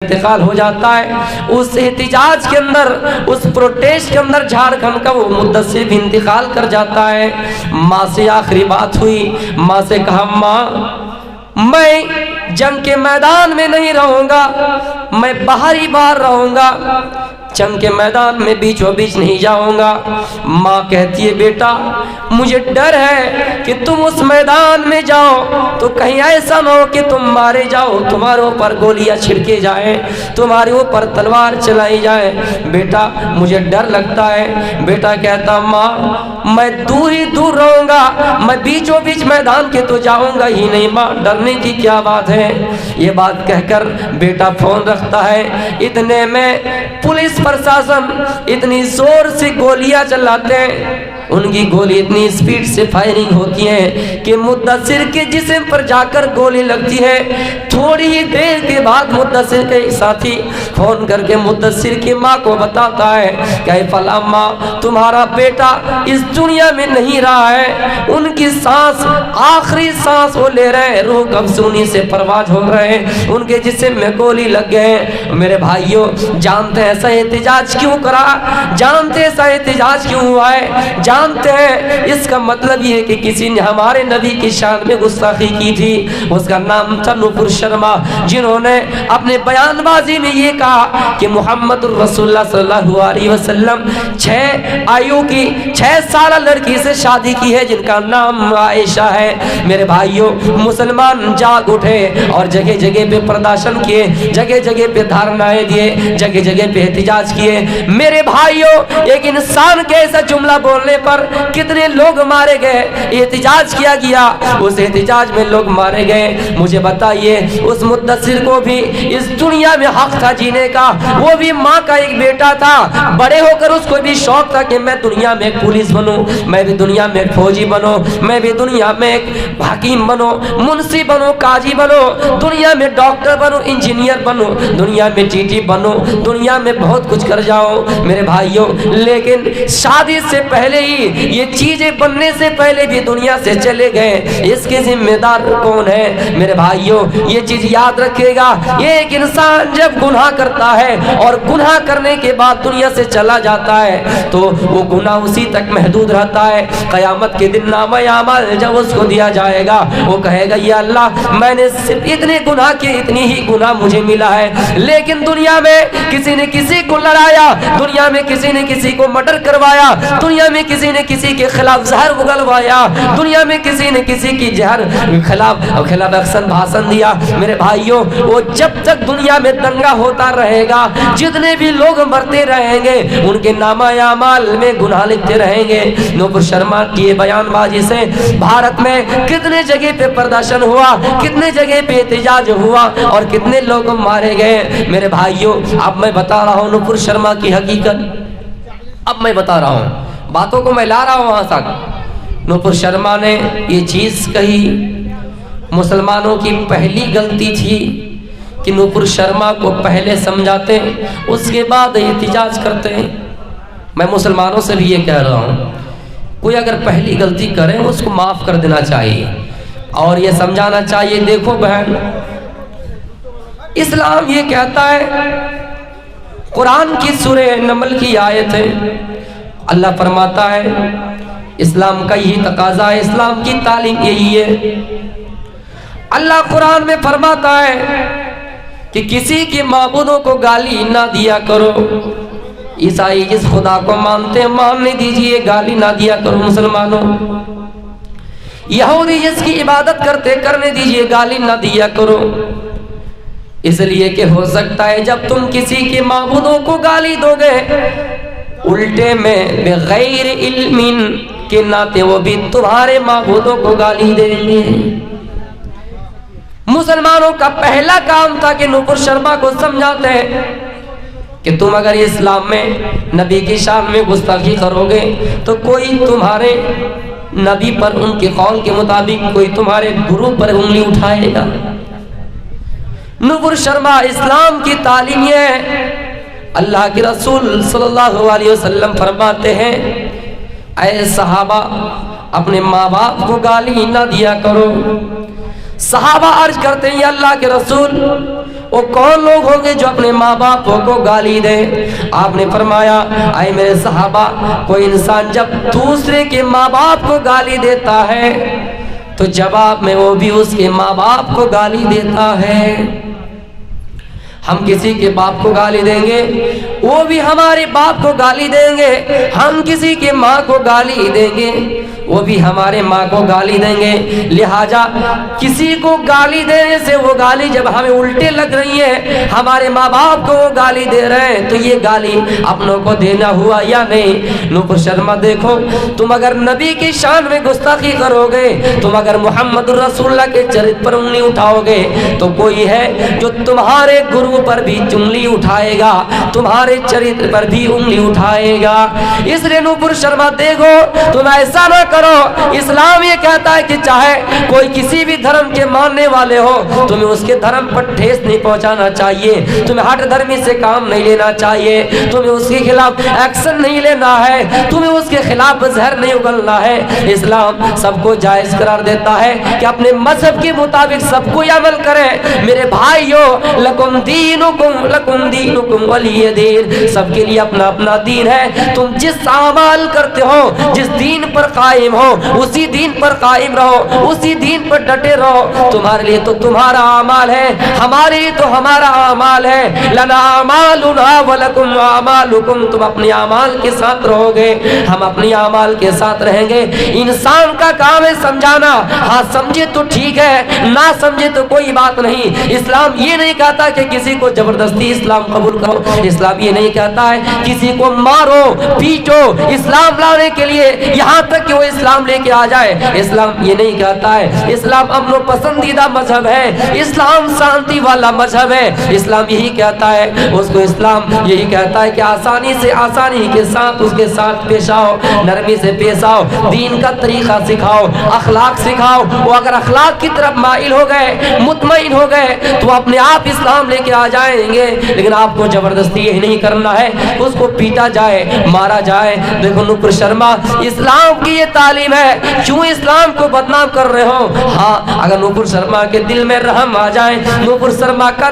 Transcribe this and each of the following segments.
انتقال ہو جاتا ہے۔ اس احتجاج کے اندر، اس پروٹیسٹ کے اندر جھارکھنڈ کا وہ مدثر بھی انتقال کر جاتا ہے۔ ماں سے آخری بات ہوئی، ماں سے کہا ماں میں جنگ کے میدان میں نہیں رہوں گا، میں باہر ہی باہر رہوں گا، جنگ کے میدان میں بیچوں بیچ نہیں جاؤں گا۔ ماں کہتی ہے بیٹا مجھے ڈر ہے کہ تم اس میدان میں جاؤ تو کہیں ایسا نہ ہو کہ تم مارے جاؤ، تمہارے اوپر گولیاں چھڑکے جائیں، تمہارے اوپر تلوار چلائی جائے، بیٹا مجھے ڈر لگتا ہے۔ بیٹا کہتا ماں میں دور ہی دور رہوں گا، میں بیچوں بیچ میدان کے تو جاؤں گا ہی نہیں ماں، ڈرنے کی کیا بات ہے۔ یہ بات کہہ کر بیٹا فون رکھتا ہے۔ اتنے میں پولیس پرشاسن اتنی زور سے گولیاں چلاتے ہیں، ان کی گولی اتنی سپیڈ سے فائرنگ ہوتی ہے کہ مدثر کے جسم پر جا کر گولی لگتی ہے۔ تھوڑی ہی دیر کے بعد مدثر کے ایک ساتھی فون کر کے مدثر کی ماں کو بتاتا ہے کہ فلاں ماں تمہارا بیٹا اس دنیا میں نہیں رہا ہے، ان کی سانس آخری سانس وہ لے رہے ہیں، روح افسونی سے پرواز ہو رہے ہیں، ان کے جسم میں گولی لگ گئے ہیں۔ میرے بھائیوں جانتے ہیں ایسا احتجاج کیوں کرا، جانتے ہیں ایسا احتجاج کیوں ہوا ہے، جانتے ہیں اس کا مطلب یہ ہے کہ کسی نے ہمارے نبی کی شان میں گستاخی کی تھی، اس کا نام تھا نپور شرما، جنہوں نے اپنے بیان بازی میں یہ کہا کہ محمد رسول اللہ صلی اللہ علیہ وسلم 6 سالہ لڑکی سے شادی کی ہے جن کا نام عائشہ ہے۔ میرے بھائیوں مسلمان جاگ اٹھے اور جگہ جگہ پہ پردرشن کیے، جگہ جگہ پہ دھرنائیں دیے، جگہ جگہ پہ احتجاج کیے۔ میرے بھائیوں ایک انسان کے ایسا جملہ بولنے پر کتنے لوگ مارے گئے، احتجاج کیا گیا، اس احتجاج میں لوگ مارے گئے۔ مجھے بتائیے اس مدثر کو بھی اس دنیا میں حق تھا جینے کا، وہ بھی ماں کا ایک بیٹا تھا، بڑے ہو کر اس کو بھی شوق تھا کہ میں دنیا میں ایک پولیس بنوں، میں بھی دنیا میں ایک فوجی بنوں، میں بھی دنیا میں ایک حکیم بنوں، منصف بنوں، قاضی بنوں، دنیا میں ڈاکٹر بنوں، انجینئر بنوں، دنیا میں ٹی ٹی بنوں، دنیا میں بہت کچھ کر جاؤں۔ میرے بھائیوں لیکن شادی سے پہلے ہی یہ چیزیں بننے سے پہلے بھی دنیا سے چلے گئے، اس کے ذمہ دار کون ہے؟ میرے بھائیوں یہ چیز یاد رکھے گا، یہ ایک انسان جب گناہ کرتا ہے اور گناہ کرنے کے بعد دنیا سے چلا جاتا ہے تو وہ گناہ اسی تک محدود رہتا ہے۔ قیامت کے دن نامہ اعمال جب اس کو دیا جائے گا وہ کہے گا یا اللہ میں نے صرف اتنے گناہ کیے، اتنی ہی گناہ مجھے ملا ہے، لیکن دنیا میں کسی نے کسی کو لڑایا، دنیا میں کسی نے کسی کو مرڈر کروایا، دنیا میں کسی نے کسی کے خلاف زہر اگلوایا، دنیا میں کسی نے کسی کی زہر خلاف اکثر بھاشن دیا۔ میرے بھائیوں وہ جب تک دنیا میں دنگا ہوتا رہے گا، جتنے بھی لوگ مرتے رہیں گے ان کے نامہ اعمال میں گناہ لکھتے رہیں گے۔ نپور شرما کی بیان بازی سے بھارت میں کتنے جگہ پہ پردرشن ہوا، کتنے جگہ پہ احتجاج ہوا اور کتنے لوگ مارے گئے۔ میرے بھائیوں اب میں بتا رہا ہوں نپور شرما کی حقیقت، اب میں بتا رہا ہوں باتوں کو میں لا رہا ہوں وہاں تک۔ نپور شرما نے یہ چیز کہی، مسلمانوں کی پہلی غلطی تھی کہ نپور شرما کو پہلے سمجھاتے اس کے بعد احتجاج کرتے۔ میں مسلمانوں سے بھی یہ کہہ رہا ہوں کوئی اگر پہلی غلطی کرے اس کو معاف کر دینا چاہیے اور یہ سمجھانا چاہیے دیکھو بہن اسلام یہ کہتا ہے، قرآن کی سورہ نمل کی آیت ہے، اللہ فرماتا ہے اسلام کا یہی تقاضا ہے، اسلام کی تعلیم یہی ہے۔ اللہ قرآن میں فرماتا ہے کہ کسی کے معبودوں کو گالی نہ دیا کرو، عیسائی جس خدا کو مانتے ہیں ماننے دیجئے، گالی نہ دیا کرو مسلمانوں، یہودی جس کی عبادت کرتے کرنے دیجئے، گالی نہ دیا کرو، اس لیے کہ ہو سکتا ہے جب تم کسی کے معبودوں کو گالی دو گے الٹے میں بغیر علم کے ناطے وہ بھی تمہارے معبودوں کو گالی دیں گے۔ مسلمانوں کا پہلا کام تھا کہ نپور شرما کو سمجھاتے ہیں کہ تم اگر اسلام میں نبی کی شان میں گستاخی کرو گے تو کوئی تمہارے نبی پر ان کے قول کے مطابق کوئی تمہارے گرو پر انگلی اٹھائے گا۔ نپور شرما اسلام کی تعلیم یہ ہے، اللہ کے رسول صلی اللہ علیہ وسلم فرماتے ہیں اے صحابہ اپنے ماں باپ کو گالی نہ دیا کرو۔ صحابہ عرض کرتے ہیں یا اللہ کے رسول وہ کون لوگ ہوں گے جو اپنے ماں باپوں کو گالی دیں؟ آپ نے فرمایا اے میرے صحابہ، کوئی انسان جب دوسرے کے ماں باپ کو گالی دیتا ہے تو جواب میں وہ بھی اس کے ماں باپ کو گالی دیتا ہے۔ ہم کسی کے باپ کو گالی دیں گے، وہ بھی ہمارے باپ کو گالی دیں گے۔ ہم کسی کے ماں کو گالی دیں گے، وہ بھی ہمارے ماں کو گالی دیں گے۔ لہٰذا کسی کو گالی دینے سے وہ گالی جب ہمیں الٹے لگ رہی ہے، ہمارے ماں باپ کو وہ گالی دے رہے ہیں، تو یہ گالی اپنوں کو دینا ہوا یا نہیں؟ نوپر شرما دیکھو، تم اگر نبی کی شان میں گستاخی کرو گے، تم اگر محمد رسول اللہ کے چرت پر انگلی اٹھاؤ گے، تو کوئی ہے جو تمہارے گرو پر بھی انگلی اٹھائے گا، تمہارے چرت پر بھی انگلی اٹھائے گا۔ اس لیے نوپر شرما دیکھو، تم ایسا نہ کرو۔ اسلام یہ کہتا ہے کہ چاہے کوئی کسی بھی دھرم کے ماننے والے ہو، تمہیں اس کے دھرم پر ٹھیس نہیں پہنچانا چاہیے، تمہیں ہٹ دھرمی سے کام نہیں لینا چاہیے، تمہیں اس کے خلاف ایکشن نہیں لینا ہے، تمہیں اس کے خلاف زہر نہیں اگلنا ہے۔ اسلام سب کو جائز قرار دیتا ہے کہ اپنے مذہب کے مطابق سب کو عمل کرے۔ میرے بھائیو، لکم دینکم ولی دین، سب کے لیے اپنا اپنا دین ہے۔ تم جس اعمال کرتے ہو، جس دین پر قائم ہو، اسی دین پر قائم رہو، اسی دین پر ڈٹے رہو۔ تمہارے لیے تو تمہارا اعمال ہے، ہمارے لیے تو ہمارا اعمال ہے۔ لنا اعمالنا ولکم اعمالکم، تم اپنے اعمال کے ساتھ رہو گے، ہم اپنی اعمال کے ساتھ رہیں گے۔ انسان کا کام ہے سمجھانا، ہاں سمجھے تو ٹھیک ہے، نہ سمجھے تو کوئی بات نہیں۔ اسلام یہ نہیں کہتا کہ کسی کو زبردستی اسلام قبول کرو، اسلام یہ نہیں کہتا ہے کسی کو مارو پیٹو اسلام لانے کے لیے یہاں تک کہ وہ اسلام لے کے آ جائے، اسلام یہ نہیں کہتا ہے۔ اسلام امن و پسندیدہ مذہب ہے، اسلام شانتی والا مذہب ہے۔ اسلام یہی کہتا ہے، اس کو اسلام یہی کہتا ہے کہ آسانی سے آسانی کے ساتھ اس کے ساتھ پیش آؤ، نرمی سے پیش آؤ، دین کا طریقہ سکھاؤ، اخلاق سکھاؤ۔ وہ اگر اخلاق کی طرف مائل ہو گئے، مطمئن ہو گئے، تو اپنے آپ اسلام لے کے آ جائیں گے۔ لیکن آپ کو زبردستی یہی نہیں کرنا ہے، اس کو پیٹا جائے، مارا جائے۔ دیکھو نوپر شرما، اسلام کی یہ تعلیم ہے، کیوں اسلام کو بدنام کر رہے ہو؟ ہاں اگر نوپر شرما کے دل میں رحم آ جائے، نوپر شرما کا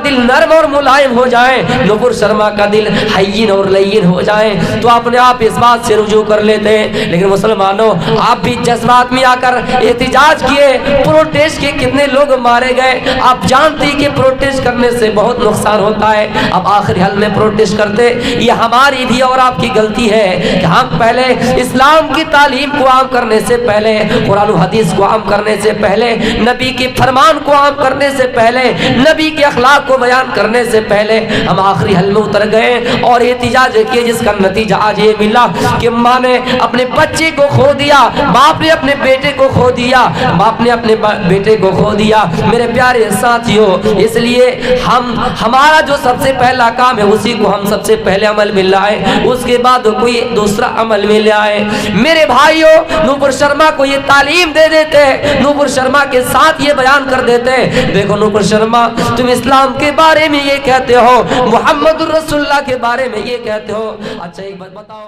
دل نرم اور ملائم ہو جائے، نوپر شرما کا دل حیین اور لین ہو جائے، تو اپنے آپ اس بات سے رجوع کر لیتے ہیں۔ لیکن مسلمانوں، آپ بھی جذبات میں آ کر احتجاج کیے، پروٹیسٹ کیے، کتنے لوگ مارے گئے۔ آپ جانتے ہیں کہ پروٹیسٹ کرنے سے بہت نقصان ہوتا ہے، اب آخری حل میں پروٹیسٹ کرتے، یہ ہماری بھی اور آپ کی غلطی ہے کہ ہم پہلے اسلام کی تعلیم کو عام کرنے سے پہلے، قرآن و حدیث کو عام کرنے سے پہلے، نبی کے فرمان کو عام کرنے سے پہلے، نبی کے اخلاق کو بیان کرنے سے پہلے ہم آخری حل میں اتر گئے اور احتجاج کیے، جس کا نتیجہ آج یہ ملا کہ ماں نے اپنے بچے کو کھو دیا، باپ نے اپنے بیٹے کو کھو دیا، باپ نے اپنے بیٹے کو کھو دیا۔ میرے پیارے ساتھیوں، اس لیے ہمارا جو سب سے پہلا کام ہے، اسی کو ہم سب سے پہلے عمل میں لائے، اس کے بعد کوئی دوسرا عمل میں لے آئے۔ میرے بھائیوں، نوپر شرما کو یہ تعلیم دے دیتے، نوپر شرما کے ساتھ یہ بیان کر دیتے، دیکھو نوپر شرما، تم اسلام کے بارے میں یہ کہتے ہو، محمد رسول اللہ کے بارے میں یہ کہتے ہو، اچھا ایک بات بتاؤ،